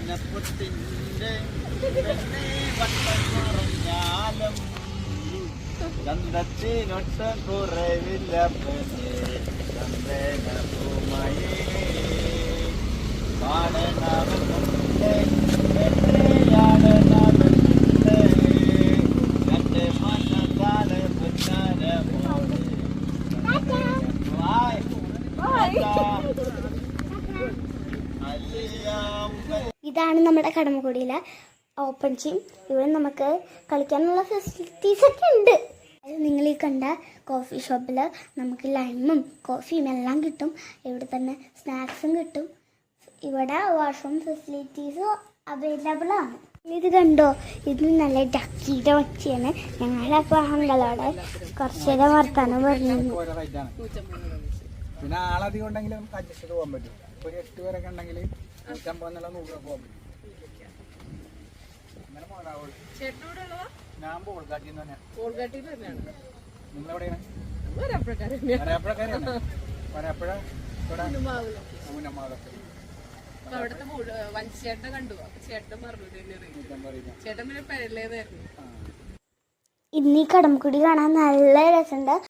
ചിന്നപ്പുത്തിന്റെ വട്ടം പറഞ്ഞാലും ചന്തത്തിനൊട്ട കുറവില്ല ചന്ദ്രനൂമയേ പാടനവുന്നുണ്ട് എത്രയാടനവുന്നുണ്ട് എന്റെ മനസ്സാണ് പുന്നരമോട് ഇതാണ് നമ്മുടെ കടമക്കുടിയിലെ ഓപ്പൺ ജിം. ഇവിടെ നമുക്ക് കളിക്കാനുള്ള ഫെസിലിറ്റീസ് ഒക്കെ ഉണ്ട്. നിങ്ങൾ ഈ കണ്ട കോഫി ഷോപ്പിൽ നമുക്ക് ലൈമും കോഫിയും എല്ലാം കിട്ടും. ഇവിടെ തന്നെ സ്നാക്സും കിട്ടും. ഇവിടെ വാഷ്റൂം ഫെസിലിറ്റീസും അവൈലബിൾ ആണ്. ഇത് കണ്ടോ, ഇത് നല്ല ഡക്കിയുടെ വച്ചിയാണ്. ഞങ്ങളപ്പോൾ അഹങ്കളോടെ കുറച്ച് നേരം വർത്താനം പറഞ്ഞു. പിന്നെ ആളധികം ഉണ്ടെങ്കിൽ നമുക്ക് അഡ്ജസ്റ്റ് ചെയ്ത് പോകാൻ പറ്റും. ഒരു 8 പേരൊക്കെ ഉണ്ടെങ്കിൽ 150 100 രൂപ പോകാൻ പറ്റും. ഞാൻ പോൾഗാട്ടിന്ന് തന്നെയാണ്. നിങ്ങളെവിടെയാണ്? വരാപ്പുഴക്കാരാണ്. വരാപ്പുഴ ഊനമാവൊക്കെ ചേട്ടൻ കണ്ടു. ചേട്ടൻ പറഞ്ഞു ചേട്ടൻ പിന്നെ പെരലേതായിരുന്നു. ഇന്ന് ഈ കടമക്കുടി കാണാൻ നല്ല രസമുണ്ട്.